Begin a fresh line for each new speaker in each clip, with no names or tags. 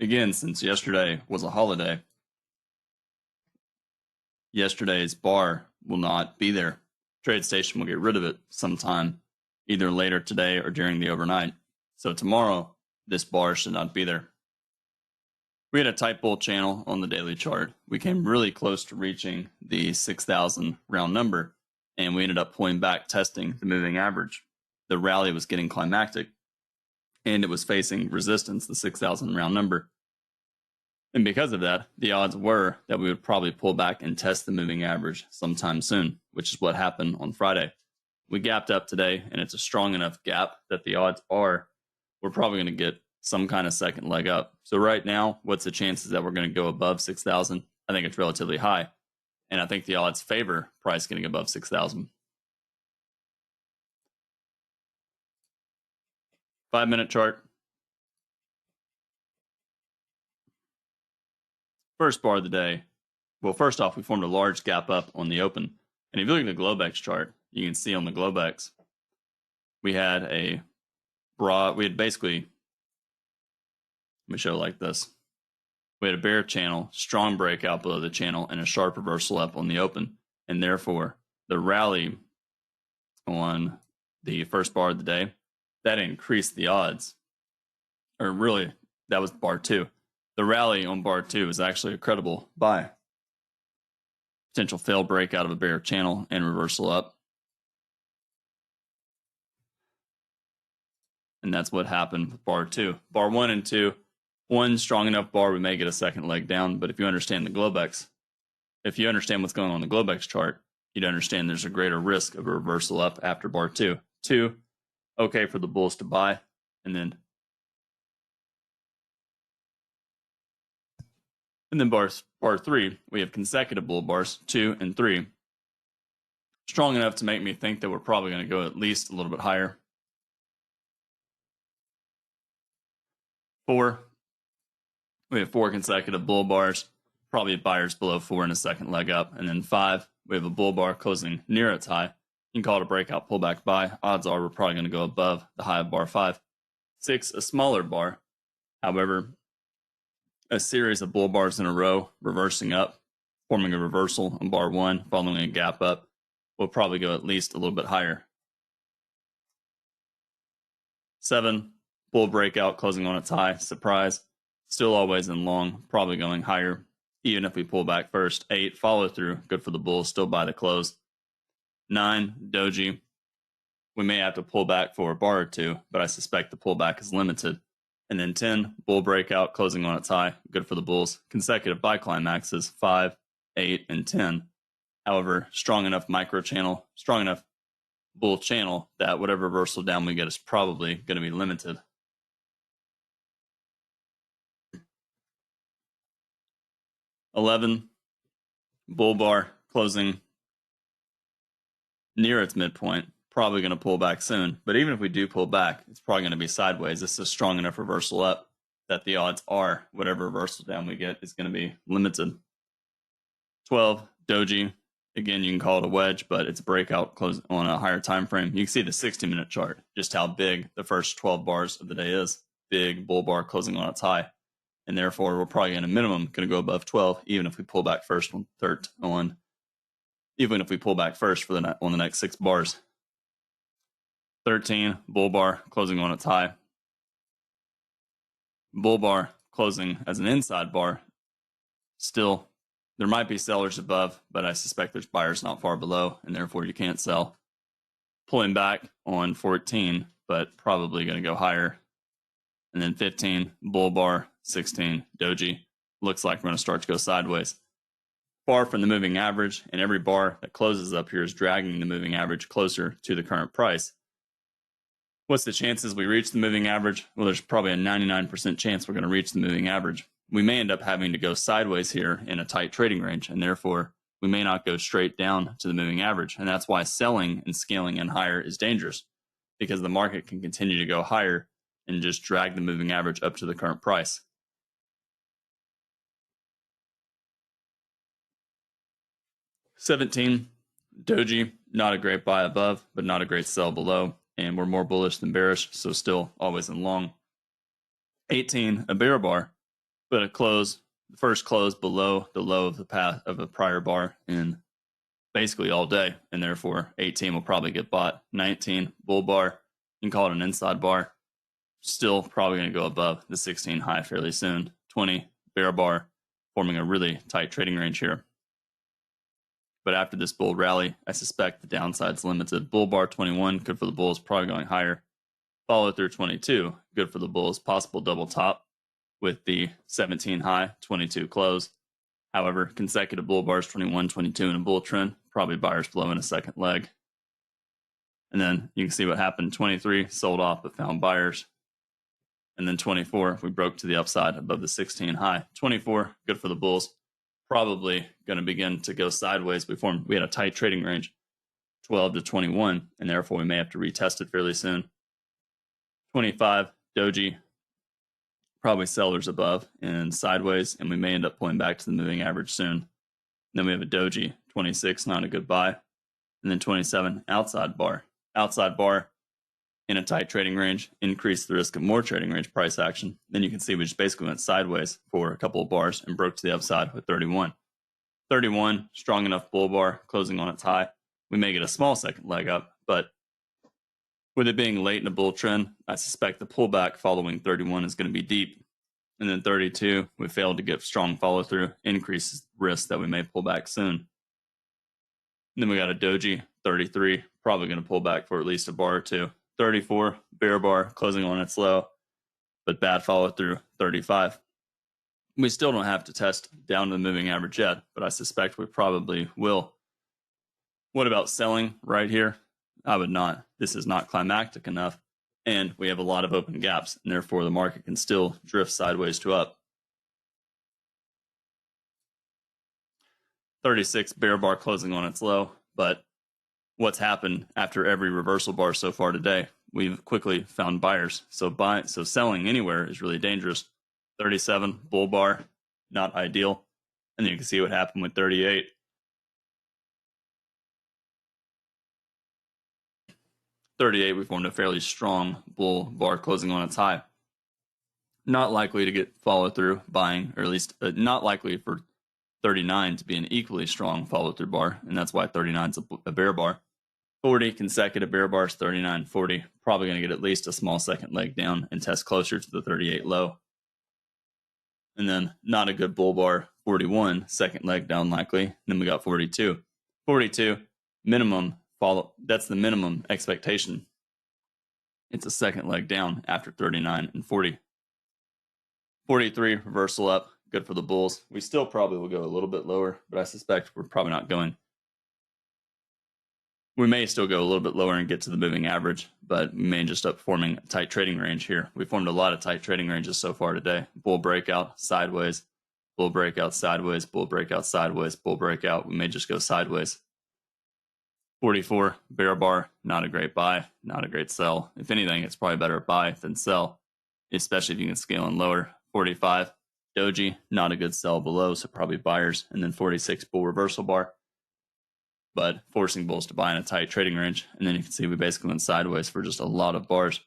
Again, since yesterday was a holiday, yesterday's bar will not be there. TradeStation will get rid of it sometime, either later today or during the overnight. So tomorrow, this bar should not be there. We had a tight bull channel on the daily chart. We came really close to reaching the 6,000 round number, and we ended up pulling back, testing the moving average. The rally was getting climactic, and it was facing resistance, the 6,000 round number. And because of that, the odds were that we would probably pull back and test the moving average sometime soon, which is what happened on Friday. We gapped up today, and it's a strong enough gap that the odds are we're probably going to get some kind of second leg up. So right now, what's the chances that we're going to go above 6,000? I think it's relatively high. And I think the odds favor price getting above 6,000. 5-minute chart. First bar of the day. Well, first off, we formed a large gap up on the open. And if you look at the Globex chart, you can see on the Globex, we had basically, let me show it like this. We had a bear channel, strong breakout below the channel, and a sharp reversal up on the open. And therefore, the rally on the first bar of the day, that increased the odds. Or really, that was bar 2. The rally on bar 2 is actually a credible buy. Potential fail breakout of a bear channel and reversal up. And that's what happened with bar 2. Bar 1 and 2, one strong enough bar, we may get a second leg down. But if you understand the Globex, if you understand what's going on in the Globex chart, you'd understand there's a greater risk of a reversal up after bar 2. 2, okay for the bulls to buy. And then bar 3, we have consecutive bull bars, 2 and 3. Strong enough to make me think that we're probably going to go at least a little bit higher. 4, we have 4 consecutive bull bars, probably buyers below 4 and a second leg up. And then 5, we have a bull bar closing near its high. You can call it a breakout pullback buy. Odds are we're probably going to go above the high of bar 5. 6, a smaller bar. However, a series of bull bars in a row, reversing up, forming a reversal on bar 1, following a gap up, will probably go at least a little bit higher. 7, bull breakout, closing on its high, surprise, still always in long, probably going higher, even if we pull back first. 8, follow through, good for the bulls, still buy the close. 9, doji, we may have to pull back for a bar or 2, but I suspect the pullback is limited. And then 10, bull breakout, closing on its high, good for the bulls. Consecutive buy climaxes, 5, 8, and 10. However, strong enough micro channel, strong enough bull channel that whatever reversal down we get is probably going to be limited. 11, bull bar, closing near its midpoint. Probably going to pull back soon. But even if we do pull back, it's probably going to be sideways. This is a strong enough reversal up that the odds are whatever reversal down we get is going to be limited. 12, doji. Again, you can call it a wedge, but it's a breakout close on a higher time frame. You can see the 60-minute chart, just how big the first 12 bars of the day is. Big bull bar closing on its high. And therefore, we're probably in a minimum going to go above 12, even if we pull back first on even if we pull back first for on the next 6 bars. 13, bull bar closing on its high. Bull bar closing as an inside bar. Still, there might be sellers above, but I suspect there's buyers not far below, and therefore you can't sell. Pulling back on 14, but probably going to go higher. And then 15, bull bar, 16, doji. Looks like we're going to start to go sideways. Far from the moving average, and every bar that closes up here is dragging the moving average closer to the current price. What's the chances we reach the moving average? Well, there's probably a 99% chance we're going to reach the moving average. We may end up having to go sideways here in a tight trading range, and therefore we may not go straight down to the moving average. And that's why selling and scaling in higher is dangerous, because the market can continue to go higher and just drag the moving average up to the current price. 17, doji, not a great buy above, but not a great sell below. And we're more bullish than bearish, so still always in long. 18, a bear bar. but the first close below the low of the path of a prior bar in basically all day, and therefore 18 will probably get bought. 19 bull bar, you can call it an inside bar, still probably going to go above the 16 high fairly soon. 20 bear bar, forming a really tight trading range here. But after this bull rally, I suspect the downside's limited. Bull bar 21, good for the bulls, probably going higher. Follow through 22, good for the bulls, possible double top with the 17 high, 22 close. However, consecutive bull bars 21, 22 in a bull trend, probably buyers below in a second leg. And then you can see what happened. 23 sold off but found buyers. And then 24, we broke to the upside above the 16 high. 24, good for the bulls. Probably going to begin to go sideways. We had a tight trading range, 12 to 21, and therefore we may have to retest it fairly soon. 25, doji, probably sellers above and sideways, and we may end up pulling back to the moving average soon. And then we have a doji, 26, not a good buy. And then 27, outside bar. Outside bar in a tight trading range, increase the risk of more trading range price action. Then you can see we just basically went sideways for a couple of bars and broke to the upside with 31. 31, strong enough bull bar, closing on its high. We may get a small second leg up, but with it being late in a bull trend, I suspect the pullback following 31 is going to be deep. And then 32, we failed to get strong follow through, increases risk that we may pull back soon. And then we got a doji, 33, probably going to pull back for at least a bar or two. 34, bear bar, closing on its low, but bad follow through. 35. We still don't have to test down to the moving average yet, but I suspect we probably will. What about selling right here? I would not. This is not climactic enough, and we have a lot of open gaps, and therefore the market can still drift sideways to up. 36, bear bar closing on its low, but what's happened after every reversal bar so far today? We've quickly found buyers. So selling anywhere is really dangerous. 37, bull bar, not ideal. And you can see what happened with 38. 38, we formed a fairly strong bull bar closing on its high. Not likely to get follow through buying, or at least not likely for 39 to be an equally strong follow through bar, and that's why 39 is a bear bar. 40 consecutive bear bars, 39, 40, probably going to get at least a small second leg down and test closer to the 38 low. And then not a good bull bar, 41, second leg down likely. And then we got 42. 42, minimum follow, that's the minimum expectation. It's a second leg down after 39 and 40. 43, reversal up, good for the bulls. We still probably will go a little bit lower, but I suspect we're probably not going. We may still go a little bit lower and get to the moving average, but we may just up forming a tight trading range here. We formed a lot of tight trading ranges so far today. Bull breakout, sideways, bull breakout, sideways, bull breakout, sideways, bull breakout. We may just go sideways. 44, bear bar, not a great buy, not a great sell. If anything, it's probably better buy than sell, especially if you can scale in lower. 45, doji, not a good sell below, so probably buyers. And then 46, bull reversal bar, but forcing bulls to buy in a tight trading range. And then you can see we basically went sideways for just a lot of bars.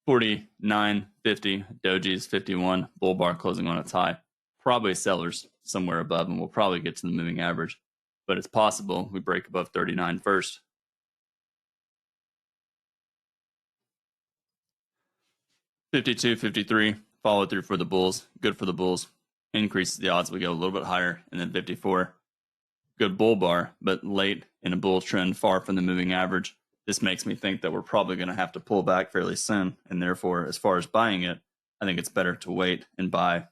49, 50, doji's 51, bull bar closing on its high. Probably sellers somewhere above, and we'll probably get to the moving average. But it's possible we break above 39 first. 52, 53, follow through for the bulls. Good for the bulls. Increases the odds we go a little bit higher. And then 54, good bull bar, but late in a bull trend, far from the moving average. This makes me think that we're probably going to have to pull back fairly soon. And therefore, as far as buying it, I think it's better to wait and buy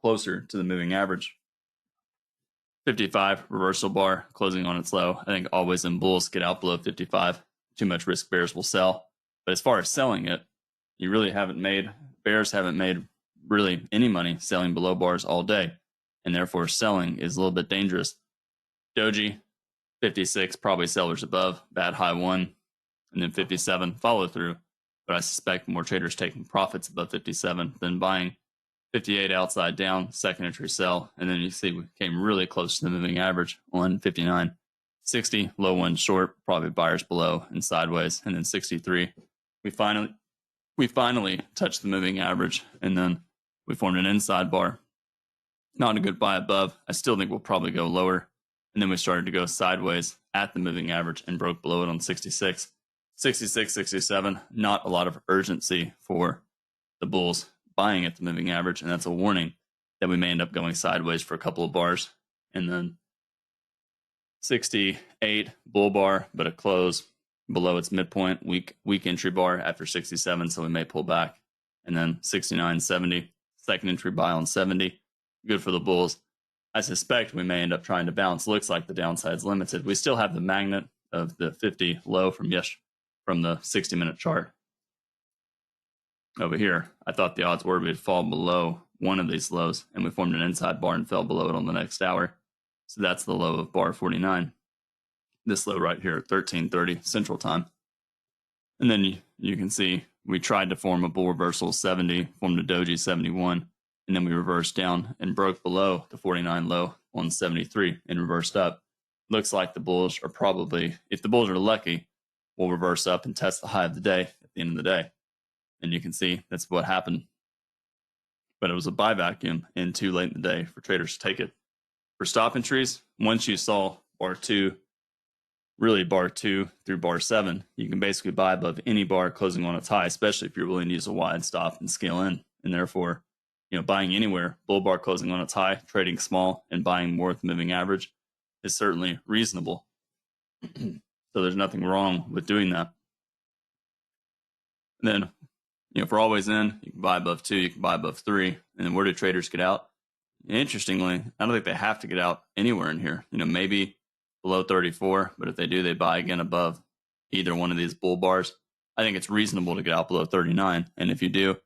closer to the moving average. 55, reversal bar, closing on its low. I think always in bulls get out below 55. Too much risk, bears will sell. But as far as selling it, you really bears haven't made really any money selling below bars all day. And therefore, selling is a little bit dangerous. Doji, 56, probably sellers above, bad high one. And then 57, follow through. But I suspect more traders taking profits above 57 than buying. 58, outside down, second entry sell. And then you see we came really close to the moving average on 59. 60, low one short, probably buyers below and sideways. And then 63, we finally touched the moving average. And then we formed an inside bar. Not a good buy above. I still think we'll probably go lower. And then we started to go sideways at the moving average and broke below it on 66. 66, 67, not a lot of urgency for the bulls buying at the moving average. And that's a warning that we may end up going sideways for a couple of bars. And then 68 bull bar, but a close below its midpoint, weak entry bar after 67, so we may pull back. And then 69, 70, second entry buy on 70, good for the bulls. I suspect we may end up trying to bounce. Looks like the downside's limited. We still have the magnet of the 50 low from the 60-minute chart. Over here, I thought the odds were we'd fall below one of these lows, and we formed an inside bar and fell below it on the next hour. So that's the low of bar 49. This low right here at 13:30 Central Time. And then you can see we tried to form a bull reversal 70, formed a doji 71, and then we reversed down and broke below the 49 low on 73 and reversed up. Looks like the bulls are probably, if the bulls are lucky, we'll reverse up and test the high of the day at the end of the day. And you can see that's what happened. But it was a buy vacuum and too late in the day for traders to take it. For stop entries, once you saw bar 2, really bar 2 through bar 7, you can basically buy above any bar closing on its high, especially if you're willing to use a wide stop and scale in. And therefore, buying anywhere, bull bar closing on its high, trading small, and buying more with the moving average is certainly reasonable. So there's nothing wrong with doing that. And then, if we're always in, you can buy above 2, you can buy above 3. And then where do traders get out? Interestingly, I don't think they have to get out anywhere in here. Maybe below 34, but if they do, they buy again above either one of these bull bars. I think it's reasonable to get out below 39. And if you do,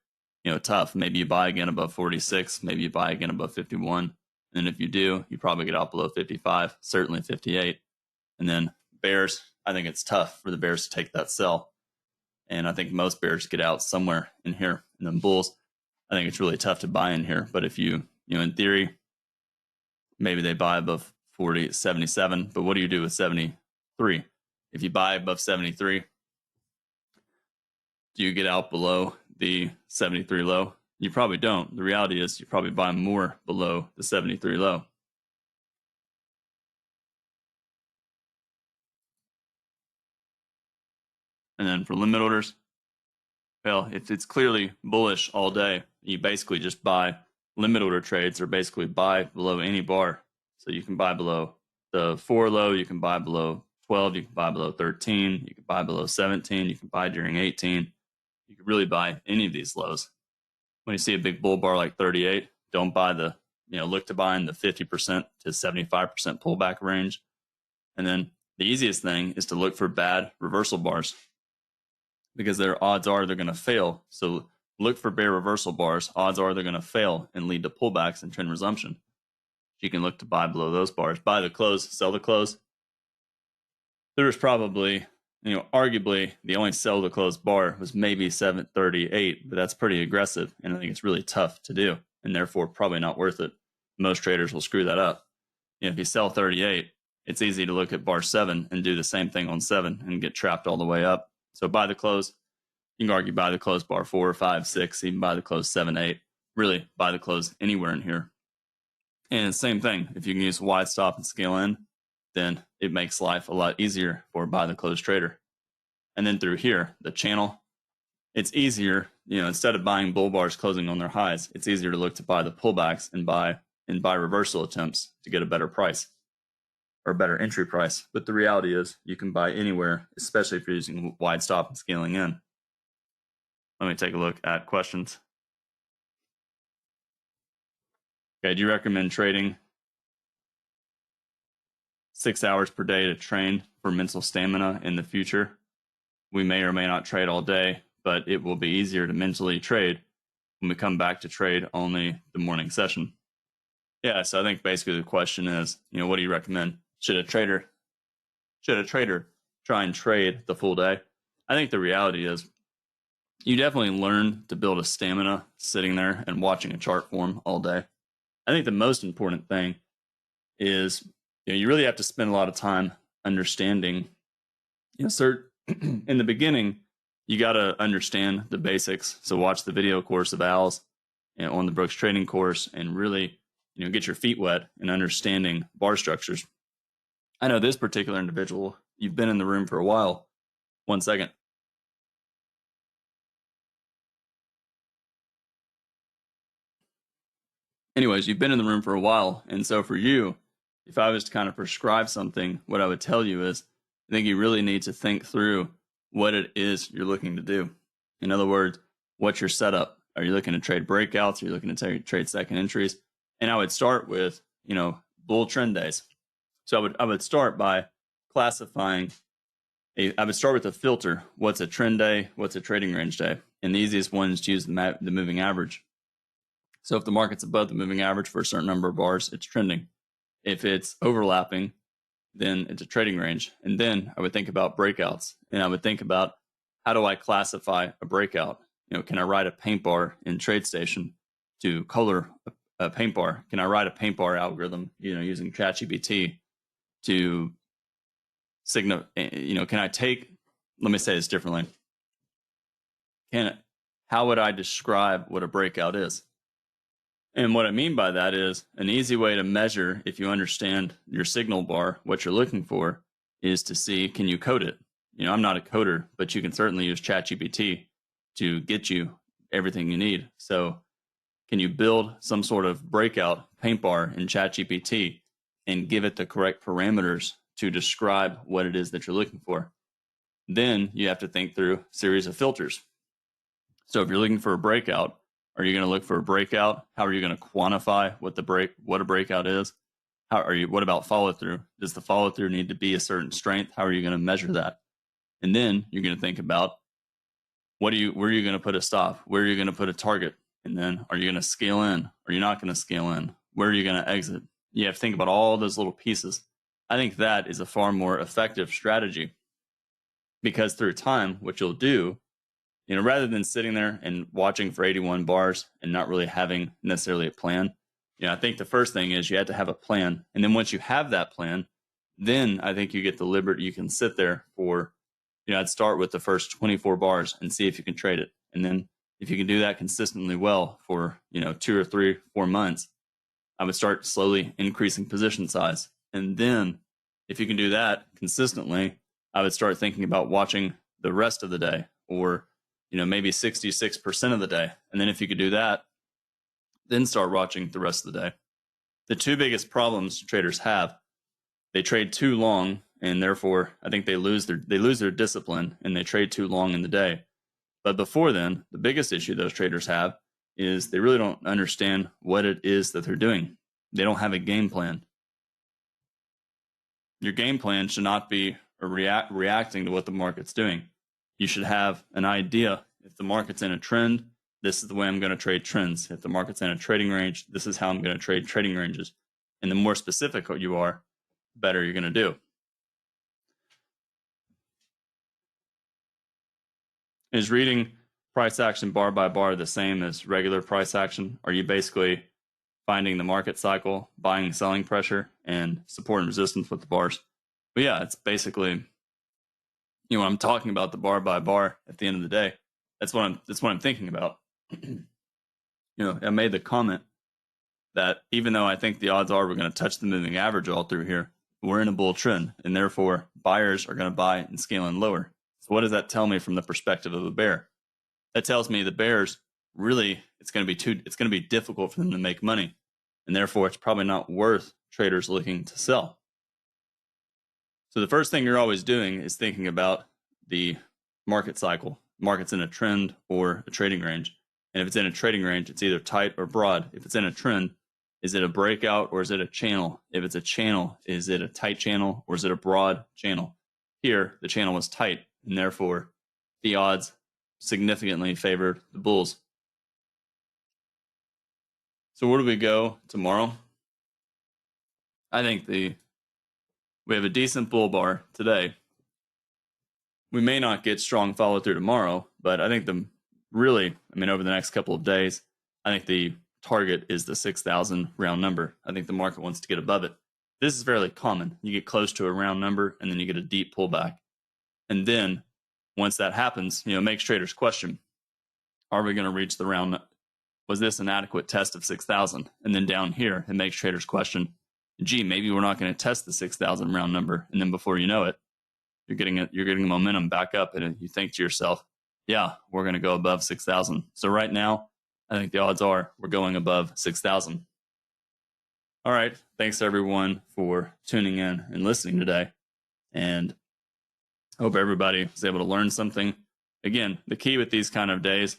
tough. Maybe you buy again above 46. Maybe you buy again above 51. And if you do, you probably get out below 55, certainly 58. And then bears, I think it's tough for the bears to take that sell. And I think most bears get out somewhere in here. And then bulls, I think it's really tough to buy in here. But if you in theory, maybe they buy above 77. But what do you do with 73? If you buy above 73, do you get out below the 73 low? You probably don't. The reality is you probably buy more below the 73 low. And then for limit orders, well, if it's clearly bullish all day, you basically just buy limit order trades, or basically buy below any bar. So you can buy below the 4 low, you can buy below 12, you can buy below 13, you can buy below 17, you can buy during 18. You can really buy any of these lows. When you see a big bull bar like 38, don't buy the, look to buy in the 50% to 75% pullback range. And then the easiest thing is to look for bad reversal bars, because their odds are they're going to fail. So look for bear reversal bars. Odds are they're going to fail and lead to pullbacks and trend resumption. You can look to buy below those bars. Buy the close, sell the close. There's probably, arguably the only sell the close bar was maybe 738, but that's pretty aggressive. And I think it's really tough to do, and therefore probably not worth it. Most traders will screw that up. If you sell 38, it's easy to look at bar 7 and do the same thing on 7 and get trapped all the way up. So buy the close. You can argue buy the close bar 4, 5, 6, even buy the close 7, 8. Really buy the close anywhere in here. And same thing, if you can use wide stop and scale in, then it makes life a lot easier for a buy the close trader. And then through here, the channel, it's easier, instead of buying bull bars closing on their highs, it's easier to look to buy the pullbacks and buy reversal attempts to get a better price or a better entry price. But the reality is you can buy anywhere, especially if you're using wide stop and scaling in. Let me take a look at questions. Okay, do you recommend trading 6 hours per day to train for mental stamina in the future? We may or may not trade all day, but it will be easier to mentally trade when we come back to trade only the morning session. Yeah, so I think basically the question is, what do you recommend? Should a trader try and trade the full day? I think the reality is you definitely learn to build a stamina sitting there and watching a chart form all day. I think the most important thing is you really have to spend a lot of time understanding, in the beginning, you got to understand the basics. So watch the video course of Al's on the Brooks trading course and really, get your feet wet in understanding bar structures. I know this particular individual, you've been in the room for a while. One second. Anyways, you've been in the room for a while. And so for you, if I was to kind of prescribe something, what I would tell you is I think you really need to think through what it is you're looking to do. In other words, what's your setup? Are you looking to trade breakouts? Are you looking to trade second entries? And I would start with, bull trend days. So I would start by classifying I would start with a filter. What's a trend day? What's a trading range day? And the easiest one is to use the moving average. So if the market's above the moving average for a certain number of bars, it's trending. If it's overlapping, then it's a trading range. And then I would think about breakouts. And I would think about, how do I classify a breakout? Can I write a paint bar in TradeStation to color a paint bar? Can I write a paint bar algorithm, using ChatGPT to signal, can I take, let me say this differently. How would I describe what a breakout is? And what I mean by that is an easy way to measure, if you understand your signal bar, what you're looking for is to see, can you code it? I'm not a coder, but you can certainly use ChatGPT to get you everything you need. So can you build some sort of breakout paint bar in ChatGPT and give it the correct parameters to describe what it is that you're looking for? Then you have to think through a series of filters. So if you're looking for a breakout, are you going to look for a breakout? How are you going to quantify what a breakout is? What about follow through? Does the follow through need to be a certain strength? How are you going to measure that? And then you're going to think about where are you going to put a stop? Where are you going to put a target? And then are you going to scale in? Are you not going to scale in? Where are you going to exit? You have to think about all those little pieces. I think that is a far more effective strategy, because through time, what you'll do, rather than sitting there and watching for 81 bars and not really having necessarily a plan, I think the first thing is you have to have a plan. And then once you have that plan, then I think you get the liberty. You can sit there for, I'd start with the first 24 bars and see if you can trade it. And then if you can do that consistently well for, 2 or 3, 4 months, I would start slowly increasing position size. And then if you can do that consistently, I would start thinking about watching the rest of the day, or, maybe 66% of the day. And then if you could do that, then start watching the rest of the day. The two biggest problems traders have, they trade too long, and therefore I think they lose their discipline and they trade too long in the day. But before then, the biggest issue those traders have is they really don't understand what it is that they're doing. They don't have a game plan. Your game plan should not be reacting to what the market's doing. You should have an idea. If the market's in a trend, this is the way I'm going to trade trends. If the market's in a trading range, this is how I'm going to trade trading ranges. And the more specific you are, the better you're going to do. Is reading price action bar by bar the same as regular price action? Are you basically finding the market cycle, buying and selling pressure, and support and resistance with the bars? But yeah, it's basically, when I'm talking about the bar by bar at the end of the day, that's what I'm thinking about. I made the comment that even though I think the odds are we're going to touch the moving average all through here, we're in a bull trend, and therefore buyers are going to buy and scale in lower. So what does that tell me from the perspective of a bear? That tells me the bears really, it's going to be difficult for them to make money, and therefore it's probably not worth traders looking to sell. So the first thing you're always doing is thinking about the market cycle. Market's in a trend or a trading range. And if it's in a trading range, it's either tight or broad. If it's in a trend, is it a breakout or is it a channel? If it's a channel, is it a tight channel or is it a broad channel? Here, the channel was tight, and therefore the odds significantly favored the bulls. So where do we go tomorrow? I think we have a decent bull bar today. We may not get strong follow through tomorrow, but I think over the next couple of days, I think the target is the 6,000 round number. I think the market wants to get above it. This is fairly common. You get close to a round number and then you get a deep pullback. And then once that happens, makes traders question, are we going to reach the round? was this an adequate test of 6,000? And then down here, it makes traders question, gee, maybe we're not going to test the 6,000 round number. And then before you know it, you're getting momentum back up, and you think to yourself, yeah, we're going to go above 6,000. So right now, I think the odds are we're going above 6,000. All right. Thanks everyone for tuning in and listening today. And I hope everybody was able to learn something. Again, the key with these kind of days,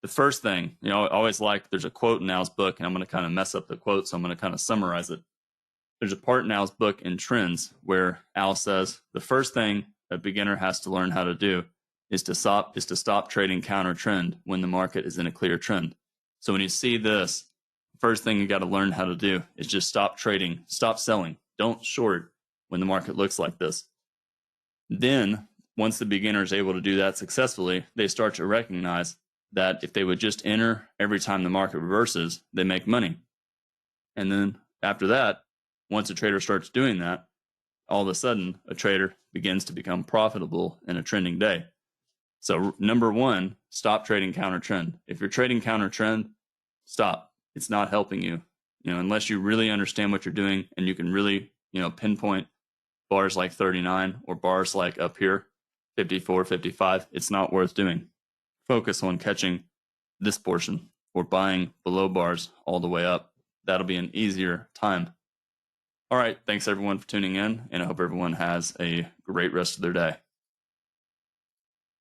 the first thing, I always like, there's a quote in Al's book, and I'm going to kind of mess up the quote, so I'm going to kind of summarize it. There's a part in Al's book in Trends where Al says the first thing a beginner has to learn how to do is to stop trading counter trend when the market is in a clear trend. So when you see this, first thing you got to learn how to do is just stop trading, stop selling, don't short when the market looks like this. Then once the beginner is able to do that successfully, they start to recognize that if they would just enter every time the market reverses, they make money. And then after that, once a trader starts doing that, all of a sudden a trader begins to become profitable in a trending day. So number one, stop trading counter trend. If you're trading counter trend, stop. It's not helping you. Unless you really understand what you're doing and you can really, pinpoint bars like 39 or bars like up here, 54, 55, it's not worth doing. Focus on catching this portion or buying below bars all the way up. That'll be an easier time. All right. Thanks everyone for tuning in, and I hope everyone has a great rest of their day.